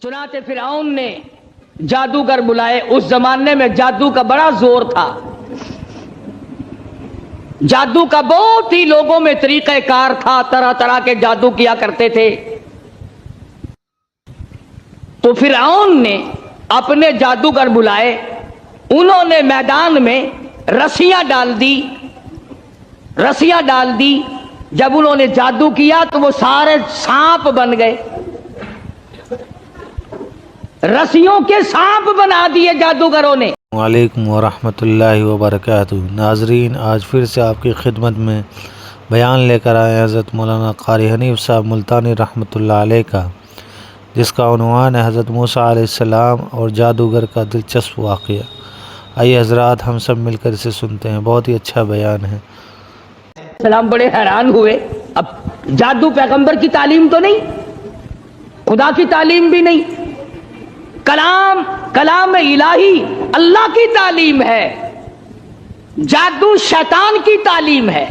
چنانچہ فرعون نے جادوگر بلائے. اس زمانے میں جادو کا بڑا زور تھا. جادو کا بہت ہی لوگوں میں طریقہ کار تھا, طرح طرح کے جادو کیا کرتے تھے. تو فرعون نے اپنے جادوگر بلائے. انہوں نے میدان میں رسیاں ڈال دی. جب انہوں نے جادو کیا تو وہ سارے سانپ بن گئے. رسیوں کے سانپ بنا دیے جادوگروں نے. وعلیکم ورحمۃ اللہ وبرکاتہ. ناظرین, آج پھر سے آپ کی خدمت میں بیان لے کر آئے حضرت مولانا قاری حنیف صاحب ملتانی رحمۃ اللہ علیہ کا, جس کا عنوان ہے حضرت موسیٰ علیہ السلام اور جادوگر کا دلچسپ واقعہ. آئیے حضرات ہم سب مل کر اسے سنتے ہیں. بہت ہی اچھا بیان ہے. سلام بڑے حیران ہوئے. اب جادو پیغمبر کی تعلیم تو نہیں, خدا کی تعلیم بھی نہیں, کلام الہی اللہ کی تعلیم ہے. جادو شیطان کی تعلیم ہے.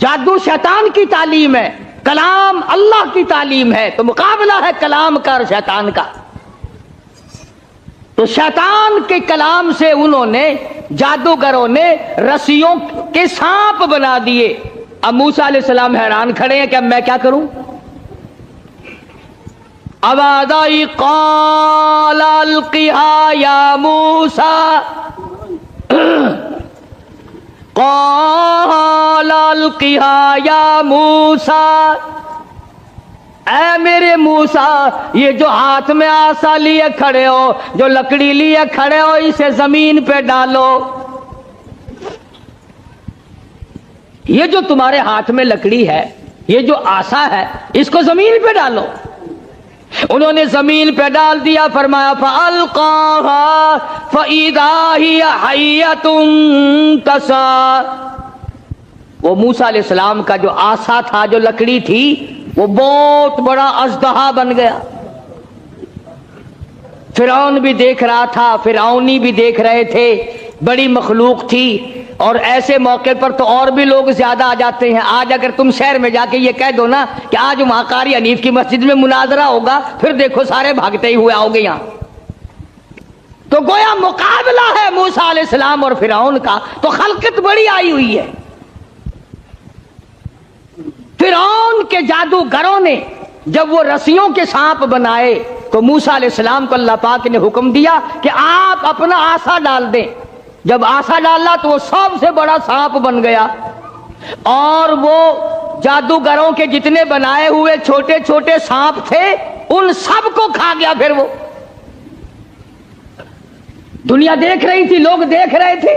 جادو شیطان کی تعلیم ہے, کلام اللہ کی تعلیم ہے. تو مقابلہ ہے کلام کا اور شیطان کا. تو شیطان کے کلام سے انہوں نے, جادوگروں نے رسیوں کے سانپ بنا دیے. اب موسیٰ علیہ السلام حیران کھڑے ہیں کہ اب میں کیا کروں. اب آدائی قال القیہا یا موسیٰ, قال القیہا یا موسیٰ, اے میرے موسیٰ, یہ جو ہاتھ میں آسا لیے کھڑے ہو, جو لکڑی لیے کھڑے ہو, اسے زمین پہ ڈالو. یہ جو تمہارے ہاتھ میں لکڑی ہے, یہ جو آسا ہے, اس کو زمین پہ ڈالو. انہوں نے زمین پہ ڈال دیا. فرمایا فَأَلْقَاهَا فَإِذَا هِيَ حَيَّةٌ تَسْعَىٰ. وہ موسیٰ علیہ السلام کا جو آسا تھا, جو لکڑی تھی, وہ بہت بڑا اژدہا بن گیا. فرعون بھی دیکھ رہا تھا, فرعونی بھی دیکھ رہے تھے. بڑی مخلوق تھی, اور ایسے موقع پر تو اور بھی لوگ زیادہ آ جاتے ہیں. آج اگر تم شہر میں جا کے یہ کہہ دو نا کہ آج وہاں قاری حنیف کی مسجد میں مناظرہ ہوگا, پھر دیکھو سارے بھاگتے ہی ہوئے آؤ گے یہاں. تو گویا مقابلہ ہے موسیٰ علیہ السلام اور فرعون کا. تو خلقت بڑی آئی ہوئی ہے. فرعون کے جادوگروں نے جب وہ رسیوں کے سانپ بنائے تو موسیٰ علیہ السلام کو اللہ پاک نے حکم دیا کہ آپ اپنا آسا ڈال دیں. جب آسا ڈالا تو وہ سب سے بڑا سانپ بن گیا, اور وہ جادوگروں کے جتنے بنائے ہوئے چھوٹے چھوٹے سانپ تھے ان سب کو کھا گیا. پھر وہ دنیا دیکھ رہی تھی, لوگ دیکھ رہے تھے,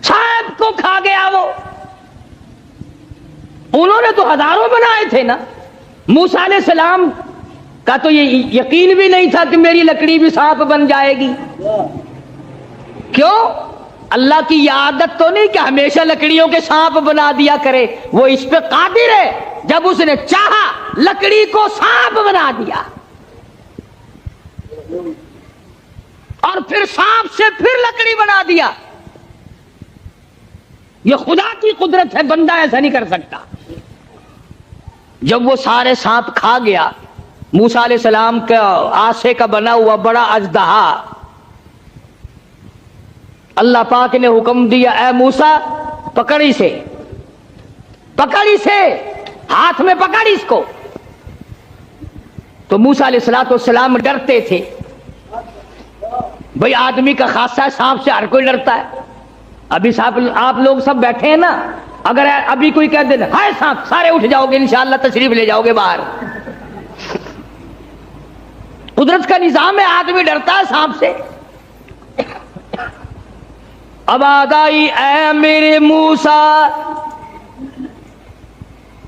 سب کو کھا گیا وہ. انہوں نے تو ہزاروں بنائے تھے نا. موسیٰ علیہ السلام کا تو یہ یقین بھی نہیں تھا کہ میری لکڑی بھی سانپ بن جائے گی. کیوں؟ اللہ کی یہ عادت تو نہیں کہ ہمیشہ لکڑیوں کے سانپ بنا دیا کرے. وہ اس پہ قادر ہے. جب اس نے چاہا لکڑی کو سانپ بنا دیا, اور پھر سانپ سے پھر لکڑی بنا دیا. یہ خدا کی قدرت ہے, بندہ ایسا نہیں کر سکتا. جب وہ سارے سانپ کھا گیا, موسیٰ علیہ السلام کا آسے کا بنا ہوا بڑا اژدہا, اللہ پاک نے حکم دیا, اے موسیٰ پکڑ اسے, ہاتھ میں پکڑ اس کو. تو موسیٰ علیہ السلام ڈرتے تھے. بھئی آدمی کا خاصہ ہے, سانپ سے ہر کوئی ڈرتا ہے. ابھی آپ لوگ سب بیٹھے ہیں نا, اگر ابھی کوئی کہہ دے ہائے سانپ, سارے اٹھ جاؤ گے انشاءاللہ, تشریف لے جاؤ گے باہر. قدرت کا نظام ہے, آدمی ڈرتا ہے سانپ سے. اب آگائی اے میرے موسیٰ,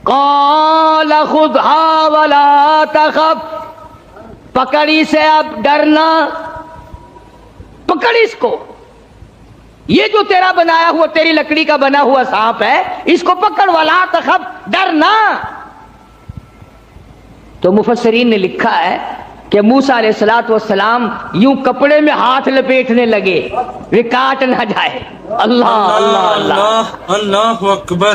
قال خذھا ولا تخف, پکڑی سے اب ڈرنا, پکڑ اس کو. یہ جو تیرا بنایا ہوا, تیری لکڑی کا بنا ہوا سانپ ہے, اس کو پکڑ, ولا تخف, ڈرنا. تو مفسرین نے لکھا ہے کہ موسیٰ علیہ السلام یوں کپڑے میں ہاتھ لپیٹنے لگے, وہ کاٹ نہ جائے. اللہ اللہ اللہ اللہ اکبر.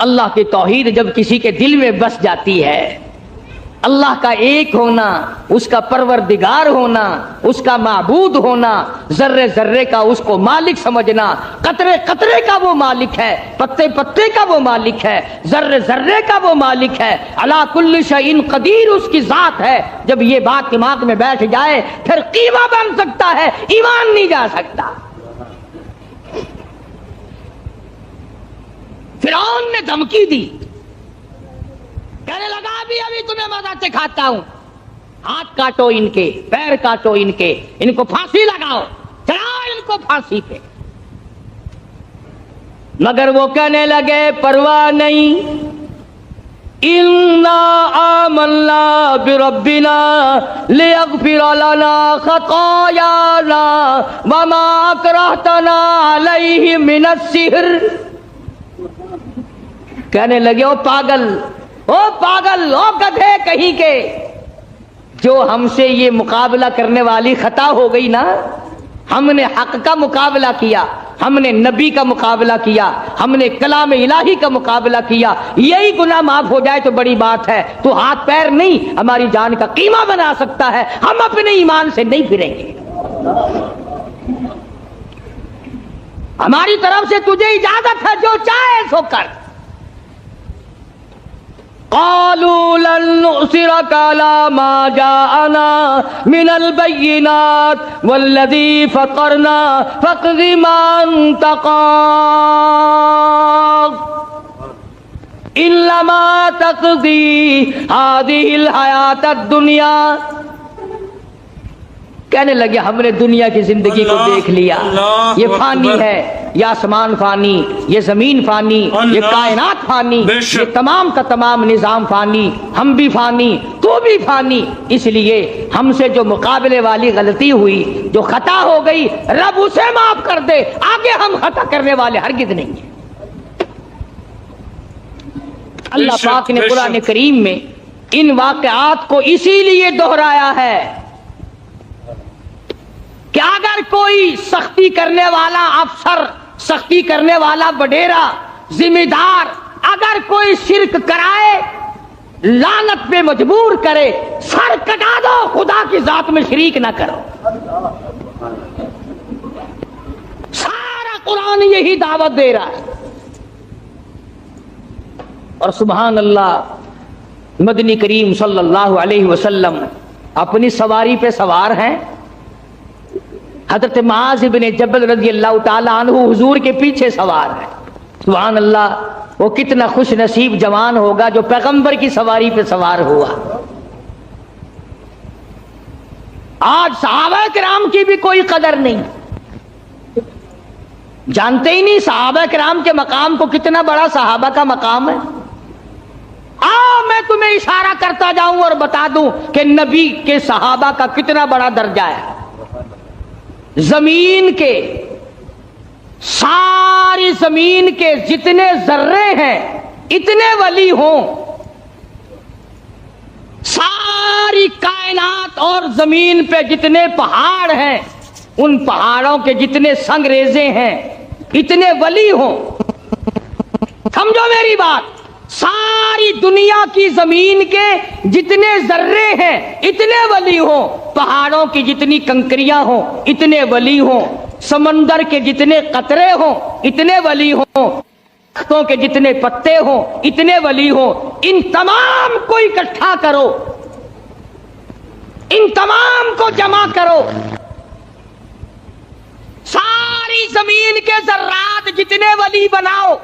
اللہ کی توحید جب کسی کے دل میں بس جاتی ہے، اللہ کا ایک ہونا، اس کا پروردگار ہونا، اس کا معبود ہونا، ذرے ذرے کا اس کو مالک سمجھنا، قطرے قطرے کا وہ مالک ہے، پتے پتے کا وہ مالک ہے، ذرے ذرے کا وہ مالک ہے، علی کل شیء قدیر اس کی ذات ہے، جب یہ بات دماغ میں بیٹھ جائے پھر قیمہ بن سکتا ہے، ایمان نہیں جا سکتا۔ فرعون نے دھمکی دی، کہنے لگا ابھی تمہیں مزہ چکھاتا ہوں، ہاتھ کاٹو ان کے، پیر کاٹو ان کے، ان کو پھانسی لگاؤ، چڑھاؤ ان کو پھانسی پہ۔ مگر وہ کہنے لگے پرواہ نہیں، اِنَّا آمَنَّا بِرَبِّنَا لِيَغْفِرَ لَنَا خَطَايَانَا وَمَا أَكْرَهْتَنَا عَلَيْهِ مِنَ السِّحْرِ۔ کہنے لگے او پاگل، او گدھے کہیں کے، جو ہم سے یہ مقابلہ کرنے والی خطا ہو گئی نا، ہم نے حق کا مقابلہ کیا، ہم نے نبی کا مقابلہ کیا، ہم نے کلام الہی کا مقابلہ کیا، یہی گناہ معاف ہو جائے تو بڑی بات ہے، تو ہاتھ پیر نہیں ہماری جان کا قیمہ بنا سکتا ہے، ہم اپنے ایمان سے نہیں پھریں گے، ہماری طرف سے تجھے اجازت ہے، جو چاہے سو کر۔ قالوا لن نؤثرك على ما جاءنا من البينات والذي فطرنا فاقض ما انت قاض انما تقضي هذه الحياة الدنيا۔ کہنے لگے ہم نے دنیا کی زندگی کو دیکھ لیا، یہ فانی ہے، یہ آسمان فانی، یہ زمین فانی، یہ کائنات فانی، یہ تمام کا تمام نظام فانی، ہم بھی فانی، تو بھی فانی، اس لیے ہم سے جو مقابلے والی غلطی ہوئی، جو خطا ہو گئی، رب اسے معاف کر دے، آگے ہم خطا کرنے والے ہرگز نہیں ہیں۔ اللہ پاک نے قرآن کریم میں ان واقعات کو اسی لیے دہرایا ہے کہ اگر کوئی سختی کرنے والا افسر، سختی کرنے والا وڈیرا، ذمہ دار اگر کوئی شرک کرائے، لعنت پہ مجبور کرے، سر کٹا دو، خدا کی ذات میں شریک نہ کرو۔ سارا قرآن یہی دعوت دے رہا ہے۔ اور سبحان اللہ، مدنی کریم صلی اللہ علیہ وسلم اپنی سواری پہ سوار ہیں، حضرت معاذ بن جبل رضی اللہ تعالیٰ عنہ حضور کے پیچھے سوار ہے۔ سبحان اللہ، وہ کتنا خوش نصیب جوان ہوگا جو پیغمبر کی سواری پہ سوار ہوا۔ آج صحابہ کرام کی بھی کوئی قدر نہیں، جانتے ہی نہیں صحابہ کرام کے مقام کو، کتنا بڑا صحابہ کا مقام ہے۔ میں تمہیں اشارہ کرتا جاؤں اور بتا دوں کہ نبی کے صحابہ کا کتنا بڑا درجہ ہے۔ زمین کے، ساری زمین کے جتنے ذرے ہیں اتنے ولی ہوں، ساری کائنات اور زمین پہ جتنے پہاڑ ہیں، ان پہاڑوں کے جتنے سنگریزے ہیں اتنے ولی ہوں۔ سمجھو میری بات، ساری دنیا کی زمین کے جتنے ذرے ہیں اتنے ولی ہوں، پہاڑوں کی جتنی کنکریاں ہوں اتنے ولی ہوں، سمندر کے جتنے قطرے ہوں اتنے ولی ہوں، درختوں کے جتنے پتے ہوں اتنے ولی ہوں، ان تمام کو اکٹھا کرو، ان تمام کو جمع کرو، ساری زمین کے ذرات جتنے ولی بناؤ،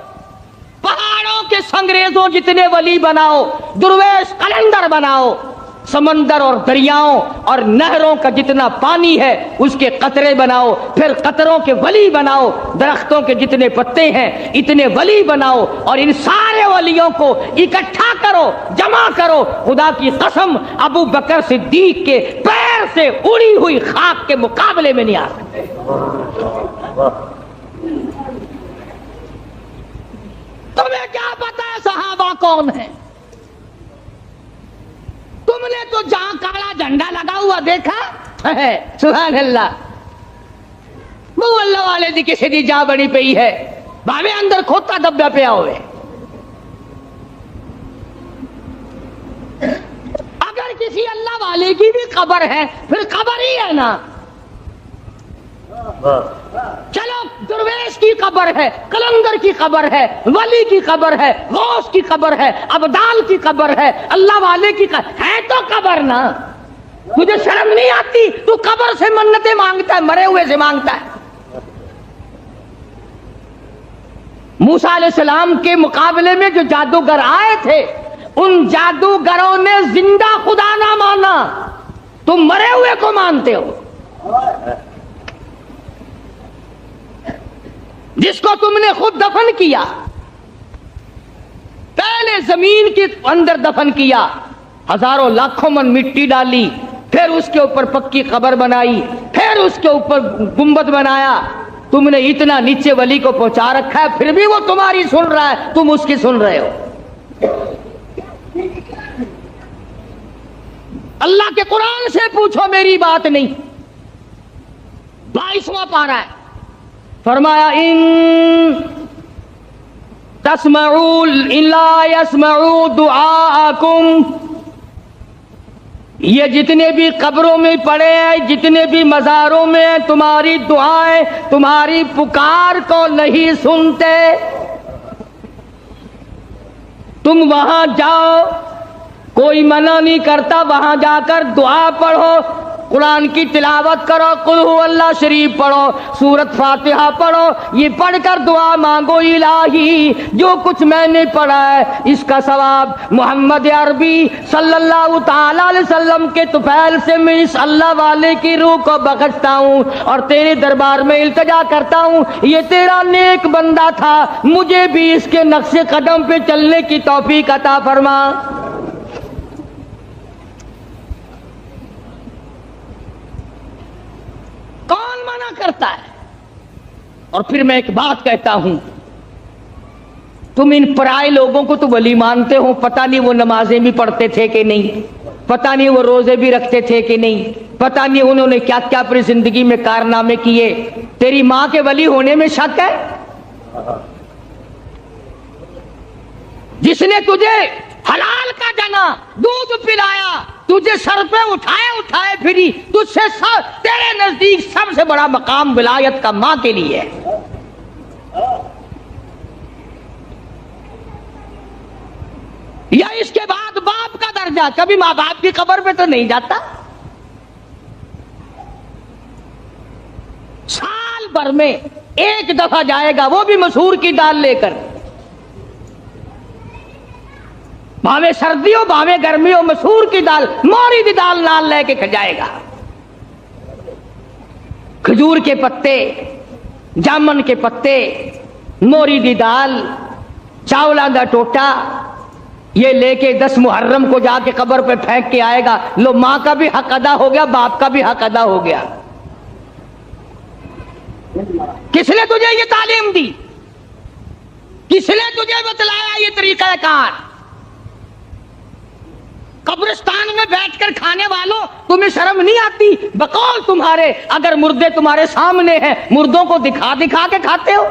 پہاڑوں کے سنگریزوں جتنے ولی بناؤ، درویش قلندر بناؤ، سمندر اور دریاؤں اور نہروں کا جتنا پانی ہے اس کے قطرے بناؤ، پھر قطروں کے ولی بناؤ، درختوں کے جتنے پتے ہیں اتنے ولی بناؤ، اور ان سارے ولیوں کو اکٹھا کرو، جمع کرو۔ خدا کی قسم، ابو بکر صدیق کے پیر سے اڑی ہوئی خاک کے مقابلے میں نہیں آ سکتے۔ تمہیں کیا پتا ہے صحابہ کون ہیں؟ تم نے تو جہاں کالا جھنڈا لگا ہوا دیکھا ہے، سبحان اللہ، وہ اللہ والے دی کسی دی جا بڑی پئی ہے، بھاوے اندر کھوتا دبیا پیا ہوئے، کسی اللہ والے کی بھی قبر ہے پھر قبر ہی ہے نا. چلو درویش کی قبر ہے، کلندر کی قبر ہے، ولی کی قبر ہے، غوث کی قبر ہے، ابدال کی قبر ہے، اللہ والے کی قبر ہے تو قبر نا. تجھے شرم نہیں آتی؟ تو قبر سے منتیں مانگتا ہے، مرے ہوئے سے مانگتا ہے. موسیٰ علیہ السلام کے مقابلے میں جو جادوگر آئے تھے ان جادوگروں نے زندہ خدا نہ مانا، تم مرے ہوئے کو مانتے ہو. جس کو تم نے خود دفن کیا، پہلے زمین کے اندر دفن کیا، ہزاروں لاکھوں من مٹی ڈالی، پھر اس کے اوپر پکی قبر بنائی، پھر اس کے اوپر گنبد بنایا. تم نے اتنا نیچے ولی کو پہنچا رکھا ہے، پھر بھی وہ تمہاری سن رہا ہے، تم اس کی سن رہے ہو. اللہ کے قرآن سے پوچھو، میری بات نہیں. 22واں پارہ ہے، فرمایا ان تسمعوا ان لا يسمعوا دعاءکم. یہ جتنے بھی قبروں میں پڑے ہیں، جتنے بھی مزاروں میں ہیں، تمہاری دعائیں، تمہاری پکار کو نہیں سنتے. تم وہاں جاؤ، کوئی منع نہیں کرتا، وہاں جا کر دعا پڑھو، قرآن کی تلاوت کرو، قل هو اللہ شریف پڑھو، سورت فاتحہ پڑھو. یہ پڑھ کر دعا مانگو، الہی جو کچھ میں نے پڑھا ہے اس کا ثواب محمد عربی صلی اللہ تعالی علیہ وسلم کے طفیل سے میں اس اللہ والے کی روح کو بخشتا ہوں اور تیرے دربار میں التجا کرتا ہوں. یہ تیرا نیک بندہ تھا، مجھے بھی اس کے نقش قدم پہ چلنے کی توفیق عطا فرما. کون منع کرتا ہے؟ اور پھر میں ایک بات کہتا ہوں، تم ان پرائے لوگوں کو تو ولی مانتے ہو، پتہ نہیں وہ نمازیں بھی پڑھتے تھے کہ نہیں، پتہ نہیں وہ روزے بھی رکھتے تھے کہ نہیں، پتہ نہیں انہوں نے کیا کیا اپنی زندگی میں کارنامے کیے. تیری ماں کے ولی ہونے میں شک ہے؟ جس نے تجھے حلال کا جنا دودھ پلایا، تجھے سر پہ اٹھائے پھری، تجھ سے تیرے نزدیک سب سے بڑا مقام ولایت کا ماں کے لیے ہے. یا اس کے بعد باپ کا درجہ، کبھی ماں باپ کی قبر پہ تو نہیں جاتا. سال بھر میں ایک دفعہ جائے گا، وہ بھی مسحور کی دال لے کر. بھاوے سردی ہو بھاوے گرمی ہو، مسحور کی دال، موری دی دال نال لے کے کھجائے گا. کھجور کے پتے، جامن کے پتے، موری دی دال، چاولاں دا ٹوٹا، یہ لے کے 10 محرم کو جا کے قبر پہ پھینک کے آئے گا. لو، ماں کا بھی حق ادا ہو گیا، باپ کا بھی حق ادا ہو گیا. کس نے تجھے یہ تعلیم دی؟ کس نے تجھے بتلایا یہ طریقہ کار؟ قبرستان میں بیٹھ کر کھانے والوں، تمہیں شرم نہیں آتی؟ بقول تمہارے اگر مردے تمہارے سامنے ہیں، مردوں کو دکھا دکھا کے کھاتے ہو.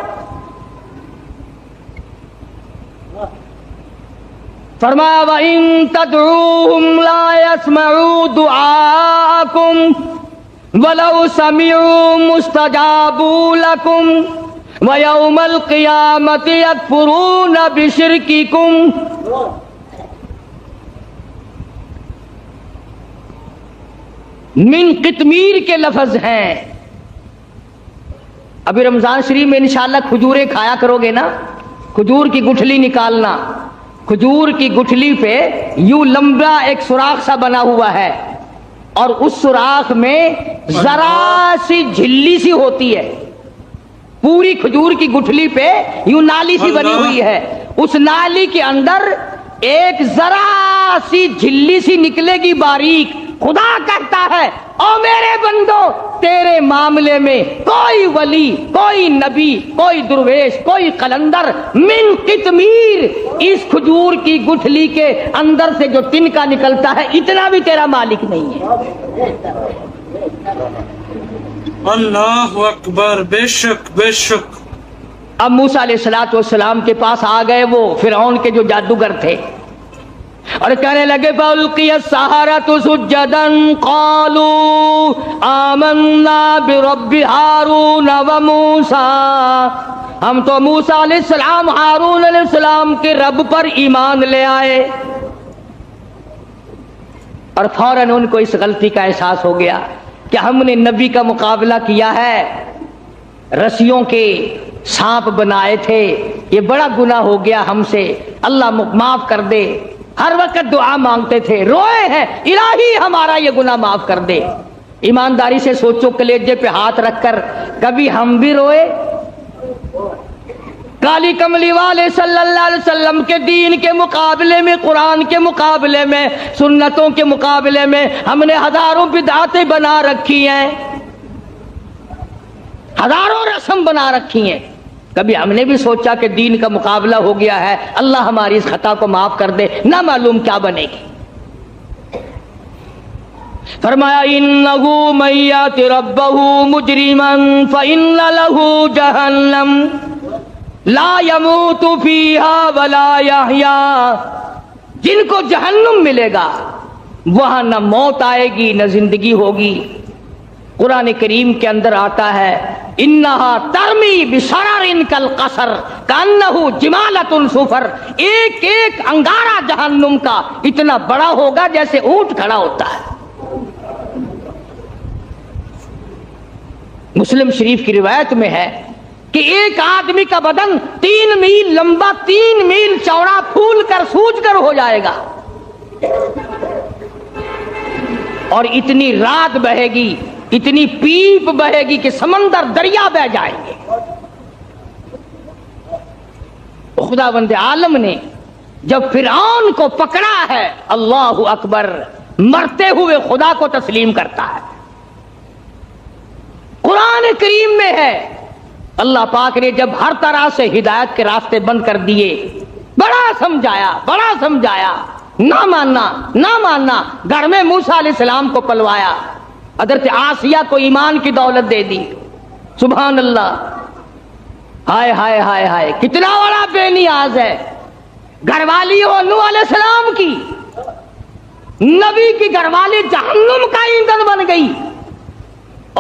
فرمایا وَإِن تَدْعُوهُمْ لَا يَسْمَعُوا دُعَاءَكُمْ وَلَوْ سَمِعُوا مُسْتَجَابُوا لَكُمْ وَيَوْمَ الْقِيَامَةِ يَكْفُرُونَ بِشِرْكِكُمْ. من قطمیر کے لفظ ہیں. ابھی رمضان شریف میں انشاءاللہ کھجوریں کھایا کرو گے نا، کھجور کی گٹھلی نکالنا. کھجور کی گٹھلی پہ یوں لمبا ایک سوراخ سا بنا ہوا ہے اور اس سوراخ میں ذرا سی جھلی سی ہوتی ہے. پوری کھجور کی گٹھلی پہ یوں نالی سی بنی ہوئی ہے، اس نالی کے اندر ایک ذرا سی جھلی سی نکلے گی باریک. خدا کہتا ہے او میرے بندو، تیرے معاملے میں کوئی ولی، کوئی نبی، کوئی درویش، کوئی قلندر من قطمیر، اس کھجور کی گٹھلی کے اندر سے جو تنکا نکلتا ہے اتنا بھی تیرا مالک نہیں ہے. اللہ اکبر. بے شک بے شک. اب موسیٰ علیہ السلام کے پاس آ گئے وہ فرعون کے جو جادوگر تھے. اور کہنے لگے فَأُلْقِيَ السَّحَرَةُ سُجَّدًا قَالُوا آمَنَّا بِرَبِّ هَارُونَ وَمُوسَىٰ، ہم تو موسیٰ علیہ السلام، ہارون علیہ السلام کے رب پر ایمان لے آئے۔ اور فوراً ان کو اس غلطی کا احساس ہو گیا کہ ہم نے نبی کا مقابلہ کیا ہے، رسیوں کے سانپ بنائے تھے، یہ بڑا گناہ ہو گیا ہم سے، اللہ معاف کر دے۔ ہر وقت دعا مانگتے تھے، روئے ہیں الہی ہمارا یہ گناہ معاف کر دے۔ ایمانداری سے سوچو، کلیجے پہ ہاتھ رکھ کر کبھی ہم بھی روئے؟ کالی کملی والے صلی اللہ علیہ وسلم کے دین کے مقابلے میں، قرآن کے مقابلے میں، سنتوں کے مقابلے میں ہم نے ہزاروں بدعتیں بنا رکھی ہیں، ہزاروں رسم بنا رکھی ہیں۔ کبھی ہم نے بھی سوچا کہ دین کا مقابلہ ہو گیا ہے، اللہ ہماری اس خطا کو معاف کر دے، نہ معلوم کیا بنے گی۔ فرمایا انہ من یات ربہ مجرما فإن لہ جہنم لا یموت فیہا ولا یحیا، جن کو جہنم ملے گا وہاں نہ موت آئے گی نہ زندگی ہوگی۔ قرآن کریم کے اندر آتا ہے انہا ترمی بشرر کالقصر کانہ جمالۃ صفر، ایک ایک انگارہ جہنم کا اتنا بڑا ہوگا جیسے اونٹ کھڑا ہوتا ہے۔ مسلم شریف کی روایت میں ہے کہ ایک آدمی کا بدن 3 میل لمبا 3 میل چوڑا پھول کر سوج کر ہو جائے گا، اور اتنی رات بہے گی، اتنی پیپ بہے گی کہ سمندر دریا بہ جائیں گے۔ خداوند عالم نے جب فرعون کو پکڑا ہے، اللہ اکبر، مرتے ہوئے خدا کو تسلیم کرتا ہے۔ قرآن کریم میں ہے اللہ پاک نے جب ہر طرح سے ہدایت کے راستے بند کر دیے، بڑا سمجھایا، نہ ماننا، گھر میں موسیٰ علیہ السلام کو پلوایا، حضرت آسیہ کو ایمان کی دولت دے دی۔ سبحان اللہ، ہائے ہائے ہائے ہائے، کتنا بڑا بے نیاز ہے۔ گھر والی ہو نوح علیہ السلام کی، نبی کی گھر والی جہنم کا ایندھن بن گئی،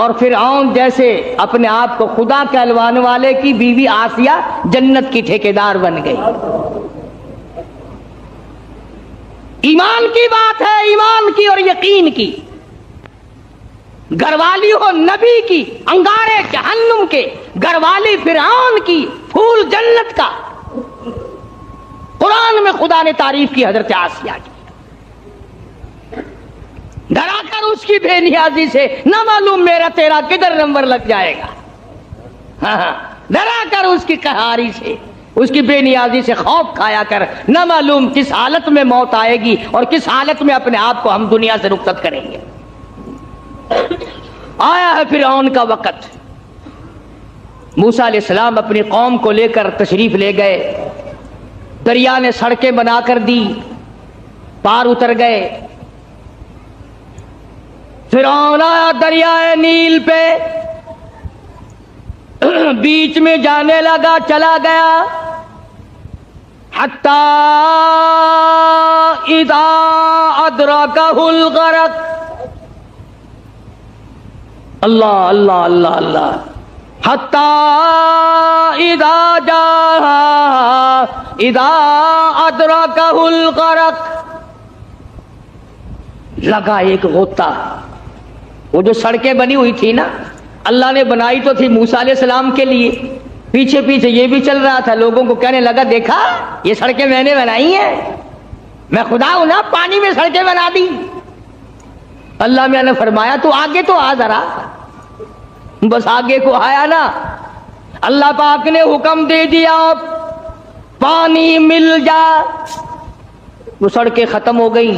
اور فرعون جیسے اپنے آپ کو خدا کہلوانے والے کی بیوی آسیہ جنت کی ٹھیکیدار بن گئی۔ ایمان کی بات ہے، ایمان کی اور یقین کی۔ گھر والی ہو نبی کی، انگارے جہنم کے، گھر والی فرعون کی، پھول جنت کا۔ قرآن میں خدا نے تعریف کی حضرت آسیہ کی، ڈرا کر اس کی بے نیازی سے، نہ معلوم میرا تیرا کدھر نمبر لگ جائے گا۔ ہاں، ڈرا کر اس کی قہاری سے، اس کی بے نیازی سے خوف کھایا کر، نہ معلوم کس حالت میں موت آئے گی اور کس حالت میں اپنے آپ کو ہم دنیا سے رخصت کریں گے۔ آیا ہے فرعون کا وقت۔ موسیٰ علیہ السلام اپنی قوم کو لے کر تشریف لے گئے، دریا نے سڑکیں بنا کر دی، پار اتر گئے۔ فرعون آیا دریائے نیل پہ، بیچ میں جانے لگا، چلا گیا، حتی اذا ادرکہ الغرق، اللہ اللہ اللہ اللہ، حتی اذا جاء اذا ادرکہ الغرق، لگا ایک غوطہ۔ وہ جو سڑکیں بنی ہوئی تھی نا، اللہ نے بنائی تو تھی موسیٰ علیہ السلام کے لیے، پیچھے پیچھے یہ بھی چل رہا تھا، لوگوں کو کہنے لگا دیکھا یہ سڑکیں میں نے بنائی ہیں، میں خدا ہوں نا، پانی میں سڑکیں بنا دی۔ اللہ میں نے فرمایا تو آگے تو آ ذرا، بس آگے کو آیا نا، اللہ پاک نے حکم دے دیا پانی مل جا، وہ سڑکیں ختم ہو گئی۔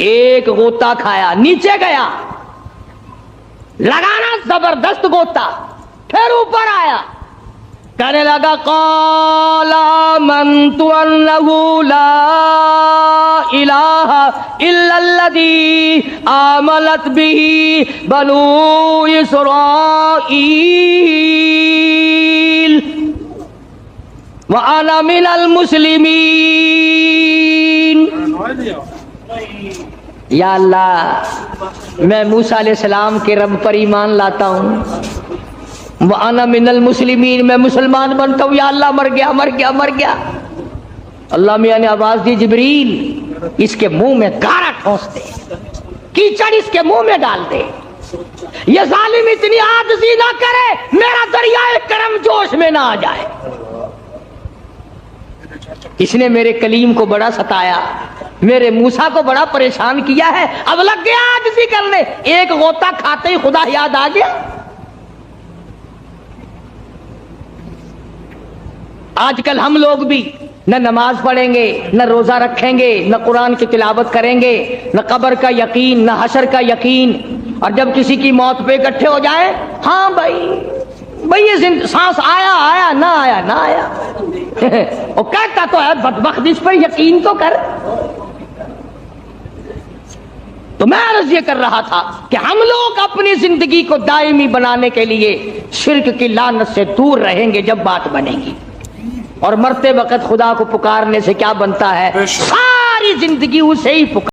ایک غوطہ کھایا، نیچے گیا، لگانا زبردست غوطہ، پھر اوپر آیا، کہنے لگا قال آمنت انہ لا الہ الا الذی آمنت بہ بنو اسرائیل وانا من المسلمین۔ یا اللہ میں موسیٰ علیہ السلام کے رب پر ایمان لاتا ہوں، وَأَنَا مِنَ الْمُسْلِمِينَ، میں مسلمان بنتا ہوں، یا اللہ مر گیا مر گیا مر گیا۔ اللہ میاں نے آواز دی، جبریل اس کے منہ میں گارا ٹھونس دے، کیچڑ اس کے منہ میں ڈال دے، یہ ظالم اتنی عاجزی نہ کرے میرا دریائے کرم جوش میں نہ آ جائے۔ اس نے میرے کلیم کو بڑا ستایا، میرے موسیٰ کو بڑا پریشان کیا ہے، اب لگ گیا عاجزی کرنے، ایک غوطہ کھاتے ہی خدا یاد آ گیا۔ آج کل ہم لوگ بھی نہ نماز پڑھیں گے، نہ روزہ رکھیں گے، نہ قرآن کی تلاوت کریں گے، نہ قبر کا یقین، نہ حشر کا یقین، اور جب کسی کی موت پہ اکٹھے ہو جائیں، ہاں بھائی یہ سانس آیا آیا نہ آیا نہ آیا، وہ کہتا تو ہے بدبخت اس پر یقین تو کر۔ تو میں عرض یہ کر رہا تھا کہ ہم لوگ اپنی زندگی کو دائمی بنانے کے لیے شرک کی لعنت سے دور رہیں گے جب بات بنے گی، اور مرتے وقت خدا کو پکارنے سے کیا بنتا ہے؟ بے شک۔ ساری زندگی اسے ہی پکار